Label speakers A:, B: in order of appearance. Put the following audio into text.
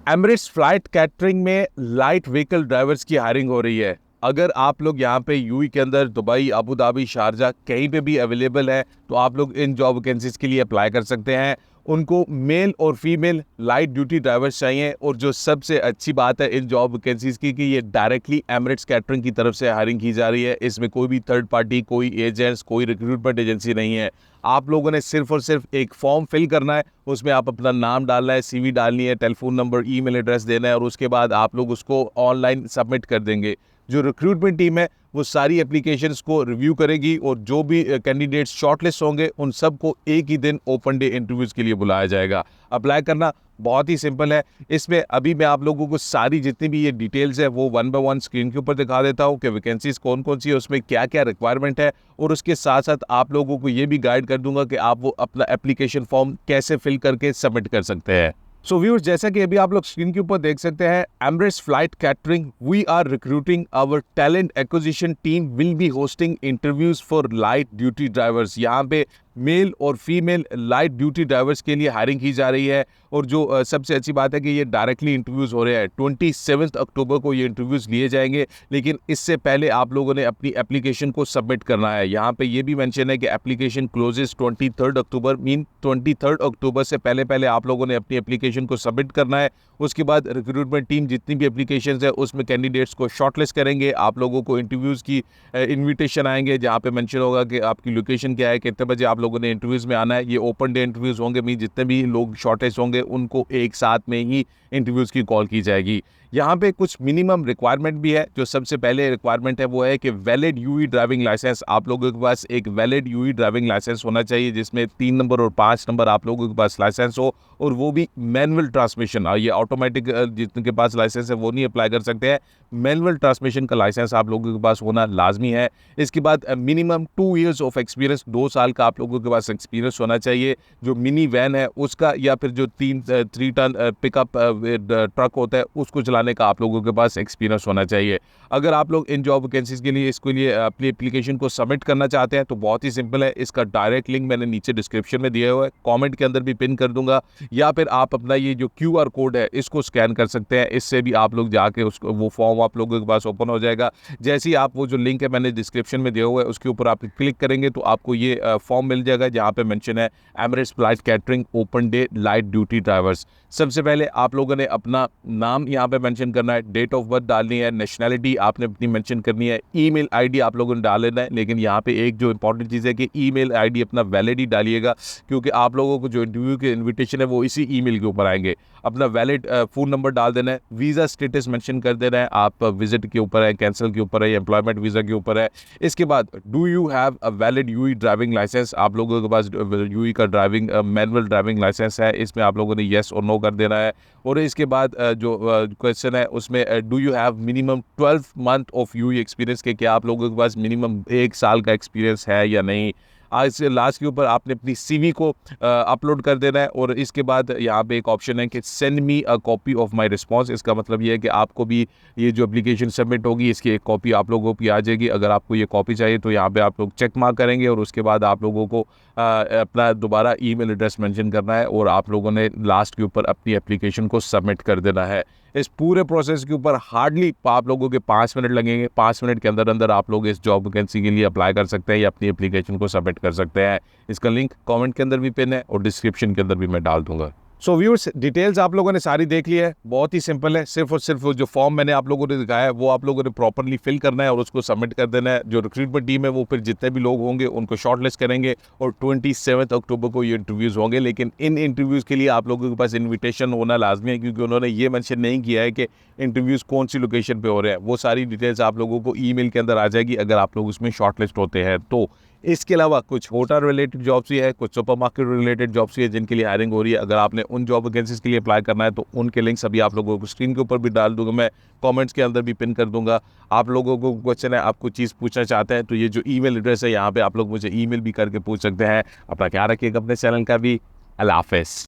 A: Emirates flight catering में light vehicle drivers की hiring हो रही है। अगर आप लोग यहाँ पे यूएई के अंदर दुबई, अबू धाबी, शारजा कहीं पे भी अवेलेबल है तो आप लोग इन जॉब वैकेंसीज के लिए अप्लाई कर सकते हैं। उनको मेल और फीमेल लाइट ड्यूटी ड्राइवर्स चाहिए और जो सबसे अच्छी बात है इन जॉब वैकेंसीज की कि ये डायरेक्टली एमिरेट्स कैटरिंग की तरफ से हायरिंग की जा रही है। इसमें कोई भी थर्ड पार्टी, कोई एजेंट्स, कोई रिक्रूटमेंट एजेंसी नहीं है। आप लोगों ने सिर्फ और सिर्फ एक फॉर्म फिल करना है, उसमें आप अपना नाम डालना है, सीवी डालनी है, टेलीफोन नंबर, ईमेल एड्रेस देना है और उसके बाद आप लोग उसको ऑनलाइन सबमिट कर देंगे। जो रिक्रूटमेंट टीम है वो सारी एप्लीकेशंस को रिव्यू करेगी और जो भी कैंडिडेट्स शॉर्टलिस्ट होंगे उन सबको एक ही दिन ओपन डे इंटरव्यूज के लिए बुलाया जाएगा। अप्लाई करना बहुत ही सिंपल है। इसमें अभी मैं आप लोगों को सारी जितनी भी ये डिटेल्स है वो वन बाय वन स्क्रीन के ऊपर दिखा देता हूँ कि वैकेंसीज कौन कौन सी है, उसमें क्या क्या रिक्वायरमेंट है और उसके साथ साथ आप लोगों को ये भी गाइड कर दूंगा कि आप वो अपना एप्लीकेशन फॉर्म कैसे फिल करके सबमिट कर सकते हैं। सो व्यूअर्स, जैसा कि अभी आप लोग स्क्रीन के ऊपर देख सकते हैं, Emirates flight catering, we are recruiting our talent acquisition team will be hosting interviews for light duty drivers. यहाँ पे मेल और फीमेल लाइट ड्यूटी ड्राइवर्स के लिए हायरिंग की जा रही है और जो सबसे अच्छी बात है कि ये डायरेक्टली इंटरव्यूज़ हो रहे हैं। 27 अक्टूबर को ये इंटरव्यूज़ लिए जाएंगे, लेकिन इससे पहले आप लोगों ने अपनी एप्लीकेशन को सबमिट करना है। यहाँ पे ये भी मेंशन है कि एप्लीकेशन क्लोजेस 23 अक्टूबर, मीन 23 अक्टूबर से पहले पहले आप लोगों ने अपनी एप्लीकेशन को सबमिट करना है। उसके बाद रिक्रूटमेंट टीम जितनी भी एप्लीकेशंस है उसमें कैंडिडेट्स को शॉर्टलिस्ट करेंगे। आप लोगों को इंटरव्यूज़ की इन्विटेशन आएंगे जहाँ पे मेंशन होगा कि आपकी लोकेशन क्या है, कितने बजे आप लोगों ने इंटरव्यूज़ में आना है। ये ओपन डे इंटरव्यूज़ होंगे, मीन जितने भी लोग शॉर्टलिस्ट होंगे उनको एक साथ में ही इंटरव्यूज़ की कॉल की जाएगी। यहाँ पे कुछ मिनिमम रिक्वायरमेंट भी है। जो सबसे पहले रिक्वायरमेंट है वो है कि वैलिड यूई ड्राइविंग लाइसेंस। आप लोगों के पास एक वैलिड यूई ड्राइविंग लाइसेंस होना चाहिए जिसमें 3 नंबर और 5 नंबर आप लोगों के पास लाइसेंस हो और वो भी मैनुअल ट्रांसमिशन। ये ऑटोमेटिक जिनके पास लाइसेंस है वो नहीं अप्लाई कर सकते हैं। मैनुअल ट्रांसमिशन का लाइसेंस आप लोगों के पास होना लाजमी है। इसके बाद मिनिमम 2 ईयर्स ऑफ एक्सपीरियंस, 2 साल का आप लोगों के पास एक्सपीरियंस होना चाहिए। जो मिनी वैन है उसका या फिर जो 3 टन पिकअप ट्रक होता है उसको चलाने का आप लोगों के पास एक्सपीरियंस होना चाहिए। अगर आप लोग इन जॉब वैकेंसीज के लिए इसके लिए अपनी एप्लीकेशन को सबमिट करना चाहते हैं तो बहुत ही सिंपल है। इसका डायरेक्ट लिंक मैंने नीचे डिस्क्रिप्शन में दिया हुआ है, कमेंट के अंदर भी पिन कर दूंगा, या फिर आप अपना ये जो QR कोड है इसको स्कैन कर सकते हैं। इससे भी आप लोग जाके उसको वो फॉर्म आप लोगों के पास ओपन हो जाएगा। जैसे ही आप वो जो लिंक है मैंने डिस्क्रिप्शन में दिया हुआ है उसके ऊपर आप क्लिक करेंगे तो आपको ये फॉर्म मिल जाएगा जहाँ पे मेंशन है Emirates flight catering open day light duty drivers. सबसे पहले आप लोगों ने अपना नाम यहाँ पे मेंशन करना है, डेट ऑफ बर्थ डालनी है, नेशनैलिटी आपने अपनी मेंशन करनी है, ईमेल आईडी आप लोगों ने डाल लेना है। लेकिन यहाँ पे एक जो इंपॉर्टेंट चीज़ है कि ईमेल आईडी अपना वैलिड ही डालिएगा, क्योंकि आप लोगों को जो इंटरव्यू के इन्विटेशन है वो इसी ईमेल के ऊपर आएंगे। अपना वैलिड फ़ोन नंबर डाल देना है, वीज़ा स्टेटस मेंशन कर देना है, आप विजिट के ऊपर है, कैंसिल के ऊपर है, एम्प्लॉयमेंट वीज़ा के ऊपर है। इसके बाद do you have a valid UAE driving licence, आप लोगों के पास यूई का ड्राइविंग मैनुअल ड्राइविंग लाइसेंस है, इसमें आप लोगों ने येस और नो कर देना है। और इसके बाद जो क्वेश्चन है उसमें do you have minimum 12 month of UAE experience, के क्या आप लोगों के पास मिनिमम 1 साल का एक्सपीरियंस है या नहीं। आज से लास्ट के ऊपर आपने अपनी सीवी को अपलोड कर देना है। और इसके बाद यहाँ पे एक ऑप्शन है कि send me a copy of my response. इसका मतलब ये है कि आपको भी ये जो एप्लीकेशन सबमिट होगी इसकी एक कॉपी आप लोगों को आ जाएगी। अगर आपको ये कॉपी चाहिए तो यहाँ पे आप लोग चेक मार्क करेंगे और उसके बाद आप लोगों को अपना दोबारा ईमेल एड्रेस मेंशन करना है और आप लोगों ने लास्ट के ऊपर अपनी एप्लीकेशन को सबमिट कर देना है। इस पूरे प्रोसेस के ऊपर हार्डली आप लोगों के 5 मिनट लगेंगे। 5 मिनट के अंदर अंदर आप लोग इस जॉब वैकेंसी के लिए अप्लाई कर सकते हैं या अपनी एप्लीकेशन को सबमिट कर सकते हैं। इसका लिंक कमेंट के अंदर भी पिन है और डिस्क्रिप्शन के अंदर भी मैं डाल दूंगा। सो व्यूअर्स, डिटेल्स आप लोगों ने सारी देख ली है। बहुत ही सिंपल है, सिर्फ और सिर्फ जो फॉर्म मैंने आप लोगों ने दिखाया है वो आप लोगों ने प्रॉपर्ली फिल करना है और उसको सबमिट कर देना है। जो रिक्रूटमेंट टीम है वो फिर जितने भी लोग होंगे उनको शॉर्टलिस्ट करेंगे और 27 अक्टूबर को ये इंटरव्यूज़ होंगे। लेकिन इन इंटरव्यूज़ के लिए आप लोगों के पास इन्विटेशन होना लाजमी है, क्योंकि उन्होंने ये मेंशन नहीं किया है कि इंटरव्यूज़ कौन सी लोकेशन पे हो रहे हैं। वो सारी डिटेल्स आप लोगों को ईमेल के अंदर आ जाएगी अगर आप लोग उसमें शॉर्टलिस्ट होते हैं तो। इसके अलावा कुछ होटल रिलेटेड जॉब्स भी है, कुछ सुपरमार्केट रिलेटेड जॉब्स भी है जिनके लिए हायरिंग हो रही है। अगर आपने उन जॉब वैकेंसीज के लिए अप्लाई करना है तो उनके लिंक्स अभी आप लोगों को स्क्रीन के ऊपर भी डाल दूंगा, मैं कमेंट्स के अंदर भी पिन कर दूंगा। आप लोगों को क्वेश्चन है, आप कुछ चीज़ पूछना चाहते हैं तो ये जो ईमेल एड्रेस है यहाँ पे आप लोग मुझे ईमेल भी करके पूछ सकते हैं। अपना ख्याल रखिएगा अपने चैनल का भी। अल्लाह हाफ़िज़।